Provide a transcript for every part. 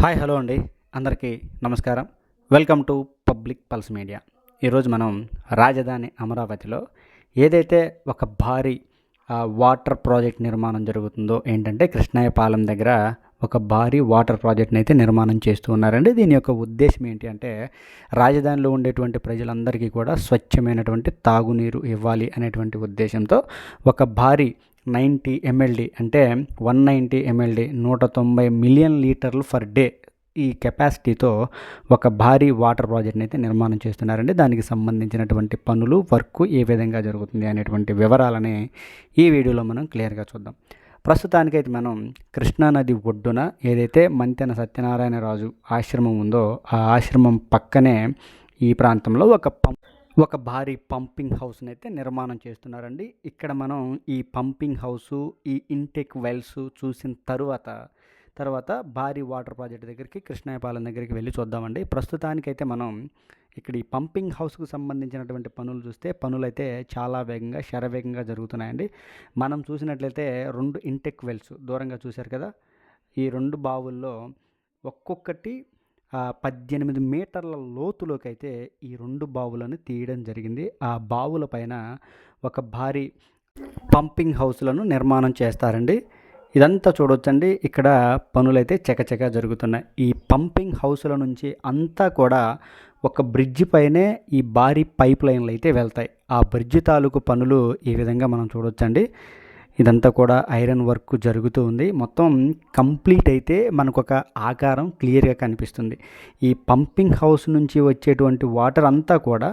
Hi hello అండి, అందరికీ నమస్కారం. Welcome to public pulse media. ఈరోజు మనం రాజధాని అమరావతిలో ఏదైతే ఒక భారీ వాటర్ ప్రాజెక్ట్ నిర్మాణం జరుగుతుందో ఏంటంటే కృష్ణాయపాలెం దగ్గర ఒక భారీ వాటర్ ప్రాజెక్ట్ని అయితే నిర్మాణం చేస్తూ ఉన్నారండి. దీని యొక్క ఉద్దేశం ఏంటి అంటే రాజధానిలో ఉండేటువంటి ప్రజలందరికీ కూడా స్వచ్ఛమైనటువంటి తాగునీరు ఇవ్వాలి అనేటువంటి ఉద్దేశంతో ఒక భారీ 90 MLD అంటే 190 MLD 190 మిలియన్ లీటర్లు ఫర్ డే ఈ కెపాసిటీతో ఒక భారీ వాటర్ ప్రాజెక్ట్ని అయితే నిర్మాణం చేస్తున్నారండి. దానికి సంబంధించినటువంటి పనులు వర్క్ ఏ విధంగా జరుగుతుంది అనేటువంటి వివరాలని ఈ వీడియోలో మనం క్లియర్గా చూద్దాం. ప్రస్తుతానికైతే మనం కృష్ణానది ఒడ్డున ఏదైతే మంతెన సత్యనారాయణరాజు ఆశ్రమం ఉందో ఆ ఆశ్రమం పక్కనే ఈ ప్రాంతంలో ఒక భారీ పంపింగ్ హౌస్ని అయితే నిర్మాణం చేస్తున్నారండి. ఇక్కడ మనం ఈ పంపింగ్ హౌసు, ఈ ఇంటెక్ వెల్స్ చూసిన తర్వాత భారీ వాటర్ ప్రాజెక్ట్ దగ్గరికి కృష్ణాయపాలెం దగ్గరికి వెళ్ళి చూద్దామండి. ప్రస్తుతానికైతే మనం ఇక్కడ ఈ పంపింగ్ హౌస్కు సంబంధించినటువంటి పనులు చూస్తే పనులు అయితే చాలా వేగంగా శరవేగంగా జరుగుతున్నాయండి. మనం చూసినట్లయితే 2 ఇంటెక్ వెల్స్ దూరంగా చూశారు కదా, ఈ 2 బావుల్లో ఒక్కొక్కటి 18 మీటర్ల లోతులోకి అయితే ఈ 2 బావులను తీయడం జరిగింది. ఆ బావుల పైన ఒక భారీ పంపింగ్ హౌస్లను నిర్మాణం చేస్తారండి. ఇదంతా చూడొచ్చండి. ఇక్కడ పనులైతే చకచకా జరుగుతున్నాయి. ఈ పంపింగ్ హౌస్ల నుంచి అంతా కూడా ఒక బ్రిడ్జి పైనే ఈ భారీ పైప్ లైన్లు అయితే వెళ్తాయి. ఆ బ్రిడ్జి తాలూకు పనులు ఈ విధంగా మనం చూడొచ్చండి. ఇదంతా కూడా ఐరన్ వర్క్ జరుగుతూ ఉంది. మొత్తం కంప్లీట్ అయితే మనకు ఒక ఆకారం క్లియర్గా కనిపిస్తుంది. ఈ పంపింగ్ హౌస్ నుంచి వచ్చేటువంటి వాటర్ అంతా కూడా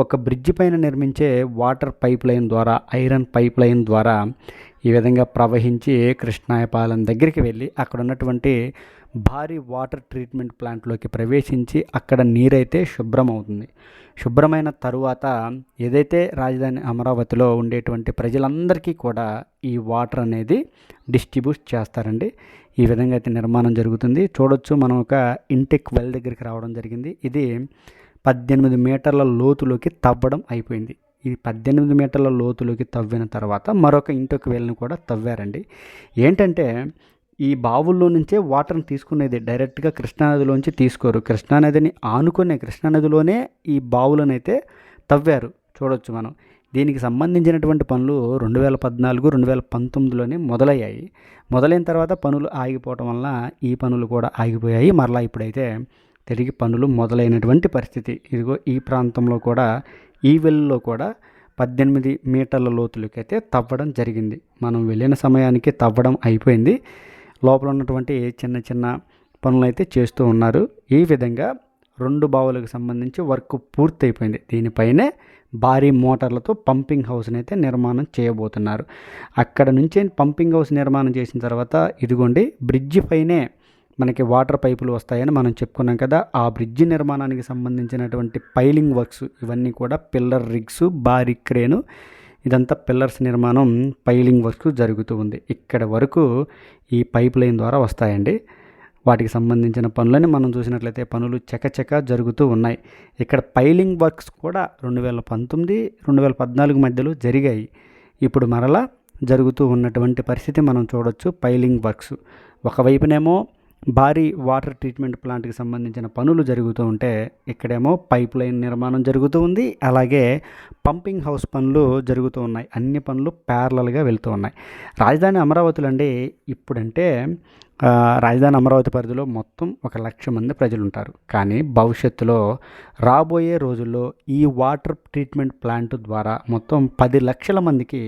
ఒక బ్రిడ్జ్ పైన నిర్మించే వాటర్ పైప్ లైన్ ద్వారా, ఐరన్ పైప్ లైన్ ద్వారా ఈ విధంగా ప్రవహించి కృష్ణాయపాలెం దగ్గరికి వెళ్ళి అక్కడ ఉన్నటువంటి భారీ వాటర్ ట్రీట్మెంట్ ప్లాంట్లోకి ప్రవేశించి అక్కడ నీరైతే శుభ్రం అవుతుంది. శుభ్రమైన తరువాత ఏదైతే రాజధాని అమరావతిలో ఉండేటువంటి ప్రజలందరికీ కూడా ఈ వాటర్ అనేది డిస్ట్రిబ్యూట్ చేస్తారండి. ఈ విధంగా అయితే నిర్మాణం జరుగుతుంది. చూడొచ్చు, మనం ఒక ఇంటెక్ వెల్ దగ్గరికి రావడం జరిగింది. ఇది 18 మీటర్ల లోతులోకి తవ్వడం అయిపోయింది. ఇది 18 మీటర్ల లోతులోకి తవ్విన తర్వాత మరొక ఇంటెక్ వెల్ని కూడా తవ్వారండి. ఏంటంటే ఈ బావుల్లో నుంచే వాటర్ని తీసుకునేది డైరెక్ట్గా కృష్ణానదిలోంచి తీసుకోరు. కృష్ణానదిని ఆనుకునే కృష్ణానదిలోనే ఈ బావులను అయితే తవ్వారు. చూడొచ్చు మనం. దీనికి సంబంధించినటువంటి పనులు 2014, 2019లోనే మొదలయ్యాయి. మొదలైన తర్వాత పనులు ఆగిపోవటం వల్ల ఈ పనులు కూడా ఆగిపోయాయి. మరలా ఇప్పుడైతే తిరిగి పనులు మొదలైనటువంటి పరిస్థితి. ఇదిగో ఈ ప్రాంతంలో కూడా ఈ వెల్లో కూడా 18 మీటర్ల లోతులకి అయితే తవ్వడం జరిగింది. మనం వెళ్ళిన సమయానికి తవ్వడం అయిపోయింది. లోపల ఉన్నటువంటి చిన్న చిన్న పనులు అయితే చేస్తూ ఉన్నారు. ఈ విధంగా 2 బావులకు సంబంధించి వర్క్ పూర్తయిపోయింది. దీనిపైనే భారీ మోటార్లతో పంపింగ్ హౌస్ని అయితే నిర్మాణం చేయబోతున్నారు. అక్కడ నుంచే పంపింగ్ హౌస్ నిర్మాణం చేసిన తర్వాత ఇదిగోండి బ్రిడ్జి పైనే మనకి వాటర్ పైపులు వస్తాయని మనం చెప్పుకున్నాం కదా. ఆ బ్రిడ్జి నిర్మాణానికి సంబంధించినటువంటి పైలింగ్ వర్క్స్ ఇవన్నీ కూడా పిల్లర్ రిగ్స్, భారీ క్రేను, ఇదంతా పిల్లర్స్ నిర్మాణం, పైలింగ్ వర్క్ జరుగుతూ ఉంది. ఇక్కడ వరకు ఈ పైప్ లైన్ ద్వారా వస్తాయండి. వాటికి సంబంధించిన పనులని మనం చూసినట్లయితే పనులు చకచక జరుగుతూ ఉన్నాయి. ఇక్కడ పైలింగ్ వర్క్స్ కూడా 2019, 2014 మధ్యలో జరిగాయి. ఇప్పుడు మరలా జరుగుతూ ఉన్నటువంటి పరిస్థితి మనం చూడొచ్చు. పైలింగ్ వర్క్స్ ఒకవైపునేమో భారీ వాటర్ ట్రీట్మెంట్ ప్లాంట్కి సంబంధించిన పనులు జరుగుతూ ఉంటే ఇక్కడేమో పైప్ లైన్ నిర్మాణం జరుగుతూ ఉంది. అలాగే పంపింగ్ హౌస్ పనులు జరుగుతూ ఉన్నాయి. అన్ని పనులు ప్యారలల్గా వెళ్తూ ఉన్నాయి. రాజధాని అమరావతిలో అండి ఇప్పుడంటే రాజధాని అమరావతి పరిధిలో మొత్తం 1,00,000 మంది ప్రజలు ఉంటారు. కానీ భవిష్యత్తులో రాబోయే రోజుల్లో ఈ వాటర్ ట్రీట్మెంట్ ప్లాంట్ ద్వారా మొత్తం 10 లక్షల మందికి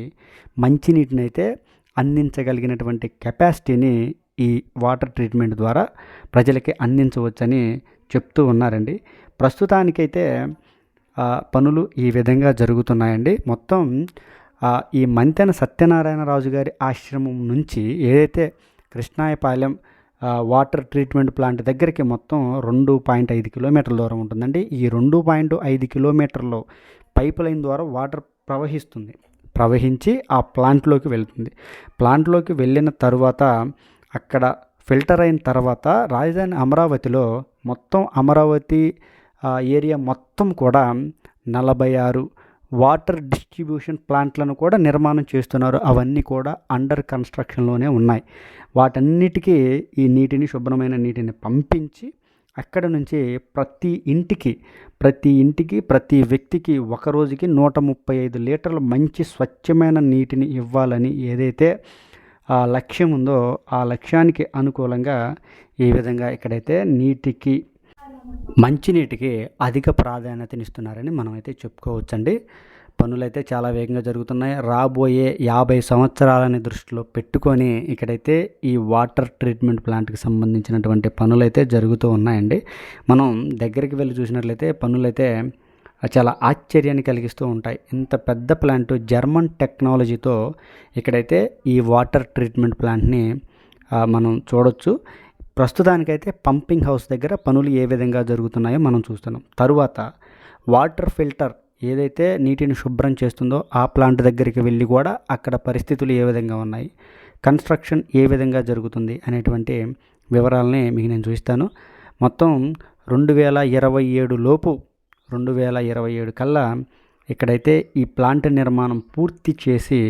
మంచినీటిని అయితే అందించగలిగినటువంటి కెపాసిటీని ఈ వాటర్ ట్రీట్మెంట్ ద్వారా ప్రజలకి అందించవచ్చని చెప్తూ ఉన్నారండి. ప్రస్తుతానికైతే పనులు ఈ విధంగా జరుగుతున్నాయండి. మొత్తం ఈ మంతెన సత్యనారాయణరాజు గారి ఆశ్రమం నుంచి ఏదైతే కృష్ణాయపాలెం వాటర్ ట్రీట్మెంట్ ప్లాంట్ దగ్గరికి మొత్తం 2.5 కిలోమీటర్ల దూరం ఉంటుందండి. ఈ 2.5 కిలోమీటర్లో పైప్ లైన్ ద్వారా వాటర్ ప్రవహించి ఆ ప్లాంట్లోకి వెళ్తుంది. ప్లాంట్లోకి వెళ్ళిన తర్వాత అక్కడ ఫిల్టర్ అయిన తర్వాత రాజధాని అమరావతిలో మొత్తం అమరావతి ఏరియా మొత్తం కూడా 46 వాటర్ డిస్ట్రిబ్యూషన్ ప్లాంట్లను కూడా నిర్మాణం చేస్తున్నారు. అవన్నీ కూడా అండర్ కన్స్ట్రక్షన్లోనే ఉన్నాయి. వాటన్నిటికీ ఈ నీటిని, శుభ్రమైన నీటిని పంపించి అక్కడ నుంచి ప్రతి ఇంటికి ప్రతి వ్యక్తికి ఒక రోజుకి 135 లీటర్ల మంచి స్వచ్ఛమైన నీటిని ఇవ్వాలని ఏదైతే ఆ లక్ష్యం ఉందో ఆ లక్ష్యానికి అనుకూలంగా ఈ విధంగా ఇక్కడైతే మంచినీటికి అధిక ప్రాధాన్యతనిస్తున్నారని మనమైతే చెప్పుకోవచ్చండి. పనులైతే చాలా వేగంగా జరుగుతున్నాయి. రాబోయే 50 సంవత్సరాలని దృష్టిలో పెట్టుకొని ఇక్కడైతే ఈ వాటర్ ట్రీట్మెంట్ ప్లాంట్కి సంబంధించినటువంటి పనులైతే జరుగుతూ ఉన్నాయండి. మనం దగ్గరికి వెళ్ళి చూసినట్లయితే పనులైతే చాలా ఆశ్చర్యాన్ని కలిగిస్తూ ఉంటాయి. ఇంత పెద్ద ప్లాంట్ జర్మన్ టెక్నాలజీతో ఇక్కడైతే ఈ వాటర్ ట్రీట్మెంట్ ప్లాంట్ని మనం చూడొచ్చు. ప్రస్తుతానికైతే పంపింగ్ హౌస్ దగ్గర పనులు ఏ విధంగా జరుగుతున్నాయో మనం చూస్తున్నాం. తరువాత వాటర్ ఫిల్టర్ ఏదైతే నీటిని శుభ్రం చేస్తుందో ఆ ప్లాంట్ దగ్గరికి వెళ్ళి కూడా అక్కడ పరిస్థితులు ఏ విధంగా ఉన్నాయి, కన్స్ట్రక్షన్ ఏ విధంగా జరుగుతుంది అనేటువంటి వివరాలని మీకు నేను చూపిస్తాను. మొత్తం 2027 కల్లా ఇక్కడైతే ఈ ప్లాంట్ నిర్మాణం పూర్తి చేసి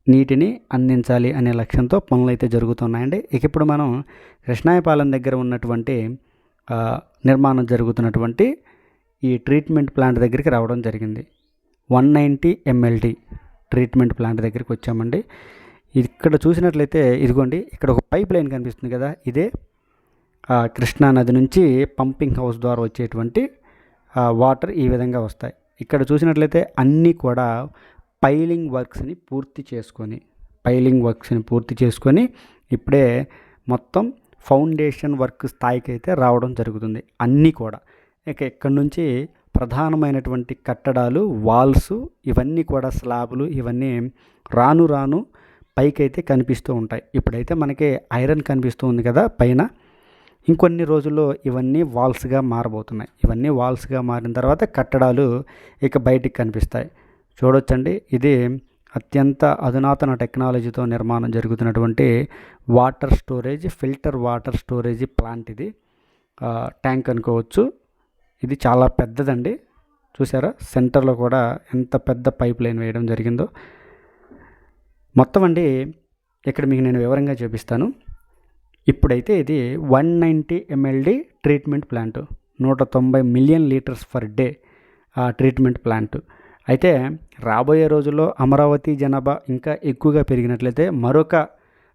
నీటిని అందించాలి అనే లక్ష్యంతో పనులు అయితే జరుగుతున్నాయండి. ఇక ఇప్పుడు మనం కృష్ణాయపాలెం దగ్గర ఉన్నటువంటి నిర్మాణం జరుగుతున్నటువంటి ఈ ట్రీట్మెంట్ ప్లాంట్ దగ్గరికి రావడం జరిగింది. 190 MLD ట్రీట్మెంట్ ప్లాంట్ దగ్గరికి వచ్చామండి. ఇక్కడ చూసినట్లయితే ఇదిగోండి, ఇక్కడ ఒక పైప్ లైన్ కనిపిస్తుంది కదా, ఇదే కృష్ణా నది నుంచి పంపింగ్ హౌస్ ద్వారా వచ్చేటువంటి వాటర్ ఈ విధంగా వస్తాయి. ఇక్కడ చూసినట్లయితే అన్నీ కూడా పైలింగ్ వర్క్స్ని పూర్తి చేసుకొని ఇప్పుడే మొత్తం ఫౌండేషన్ వర్క్ స్థాయికి అయితే రావడం జరుగుతుంది. అన్నీ కూడా ఇక ఇక్కడ నుంచి ప్రధానమైనటువంటి కట్టడాలు, వాల్స్, ఇవన్నీ కూడా స్లాబులు, ఇవన్నీ రాను రాను పైకి అయితే కనిపిస్తూ ఉంటాయి. ఇప్పుడైతే మనకి ఐరన్ కనిపిస్తూ ఉంది కదా పైన, ఇంకొన్ని రోజుల్లో ఇవన్నీ వాల్స్గా మారబోతున్నాయి. ఇవన్నీ వాల్స్గా మారిన తర్వాత కట్టడాలు ఇక బయటికి కనిపిస్తాయి. చూడొచ్చండి, ఇది అత్యంత అధునాతన టెక్నాలజీతో నిర్మాణం జరుగుతున్నటువంటి ఫిల్టర్ వాటర్ స్టోరేజ్ ప్లాంట్. ఇది ట్యాంక్ అనుకోవచ్చు. ఇది చాలా పెద్దదండి. చూసారా, సెంటర్లో కూడా ఎంత పెద్ద పైప్ లైన్ వేయడం జరిగిందో. మొత్తం అండి ఇక్కడ మీకు నేను వివరంగా చూపిస్తాను. ఇప్పుడైతే ఇది 190 MLD treatment plant, 190 million litres per day treatment plant. అయితే రాబోయే రోజుల్లో అమరావతి జనాభా ఇంకా ఎక్కువగా పెరిగినట్లయితే మరొక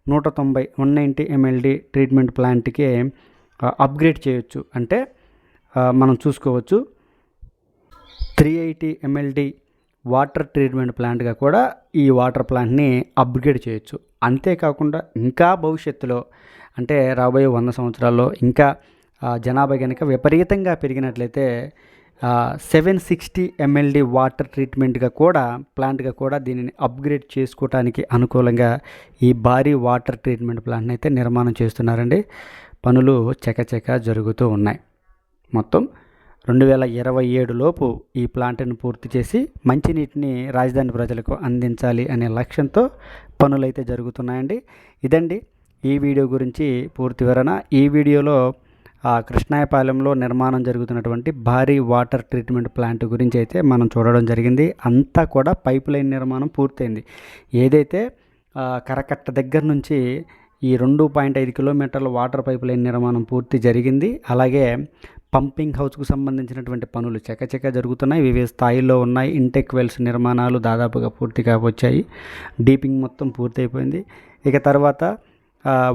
190 MLD ట్రీట్మెంట్ ప్లాంట్కి అప్గ్రేడ్ చేయొచ్చు. అంటే మనం చూసుకోవచ్చు 380 MLD వాటర్ ట్రీట్మెంట్ ప్లాంట్గా కూడా ఈ వాటర్ ప్లాంట్ని అప్గ్రేడ్ చేయొచ్చు. అంతేకాకుండా ఇంకా భవిష్యత్తులో అంటే రాబోయే 100 సంవత్సరాల్లో ఇంకా జనాభా కనుక విపరీతంగా పెరిగినట్లయితే 760 MLD వాటర్ ప్లాంట్గా కూడా దీనిని అప్గ్రేడ్ చేసుకోవడానికి అనుకూలంగా ఈ భారీ వాటర్ ట్రీట్మెంట్ ప్లాంట్ని అయితే నిర్మాణం చేస్తున్నారండి. పనులు చకచక జరుగుతూ ఉన్నాయి. మొత్తం 2027 లోపు ఈ ప్లాంట్ను పూర్తి చేసి మంచినీటిని రాజధాని ప్రజలకు అందించాలి అనే లక్ష్యంతో పనులు అయితే జరుగుతున్నాయండి. ఇదండి ఈ వీడియో గురించి పూర్తి వివరణ. ఈ వీడియోలో కృష్ణాయపాలెంలో నిర్మాణం జరుగుతున్నటువంటి భారీ వాటర్ ట్రీట్మెంట్ ప్లాంట్ గురించి అయితే మనం చూడడం జరిగింది. అంతా కూడా పైప్ లైన్ నిర్మాణం పూర్తయింది. ఏదైతే కరకట్ట దగ్గర నుంచి ఈ 2.5 కిలోమీటర్ల వాటర్ పైప్ లైన్ నిర్మాణం పూర్తి జరిగింది. అలాగే పంపింగ్ హౌస్కు సంబంధించినటువంటి పనులు చకచక జరుగుతున్నాయి. వివిధ స్థాయిల్లో ఉన్నాయి. ఇంటెక్ వెల్స్ నిర్మాణాలు దాదాపుగా పూర్తిగా వచ్చాయి. డీపింగ్ మొత్తం పూర్తయిపోయింది. ఇక తర్వాత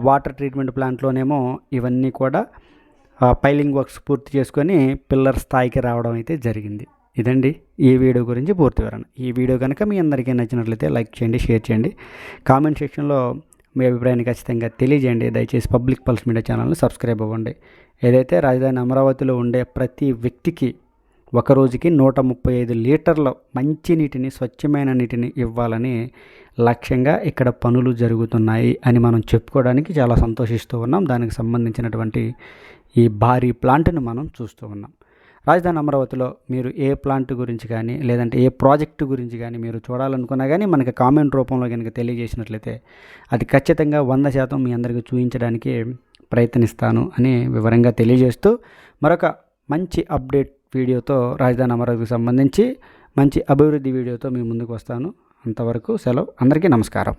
వాటర్ ట్రీట్మెంట్ ప్లాంట్లోనేమో ఇవన్నీ కూడా పైలింగ్ వర్క్స్ పూర్తి చేసుకొని పిల్లర్ స్థాయికి రావడం అయితే జరిగింది. ఇదండి ఈ వీడియో గురించి పూర్తి వివరణ. ఈ వీడియో కనుక మీ అందరికీ నచ్చినట్లయితే లైక్ చేయండి, షేర్ చేయండి, కామెంట్ సెక్షన్లో మీ అభిప్రాయాన్ని ఖచ్చితంగా తెలియజేయండి. దయచేసి పబ్లిక్ పల్స్ మీడియా ఛానల్ని సబ్స్క్రైబ్ అవ్వండి. ఏదైతే రాజధాని అమరావతిలో ఉండే ప్రతి వ్యక్తికి ఒక రోజుకి 135 లీటర్ల మంచి నీటిని, స్వచ్ఛమైన నీటిని ఇవ్వాలని లక్ష్యంగా ఇక్కడ పనులు జరుగుతున్నాయి అని మనం చెప్పుకోవడానికి చాలా సంతోషిస్తూ ఉన్నాం. దానికి సంబంధించినటువంటి ఈ భారీ ప్లాంట్ను మనం చూస్తూ ఉన్నాం. రాజధాని అమరావతిలో మీరు ఏ ప్లాంట్ గురించి కానీ లేదంటే ఏ ప్రాజెక్టు గురించి కానీ మీరు చూడాలనుకున్నా కానీ మనకి కామెంట్ రూపంలో కనుక తెలియజేసినట్లయితే అది ఖచ్చితంగా 100% మీ అందరికీ చూపించడానికి ప్రయత్నిస్తాను అని వివరంగా తెలియజేస్తూ మరొక మంచి అప్డేట్ వీడియోతో రాజధాని అమరావతికి సంబంధించి మంచి అభివృద్ధి వీడియోతో మీ ముందుకు వస్తాను. అంతవరకు సెలవు. అందరికీ నమస్కారం.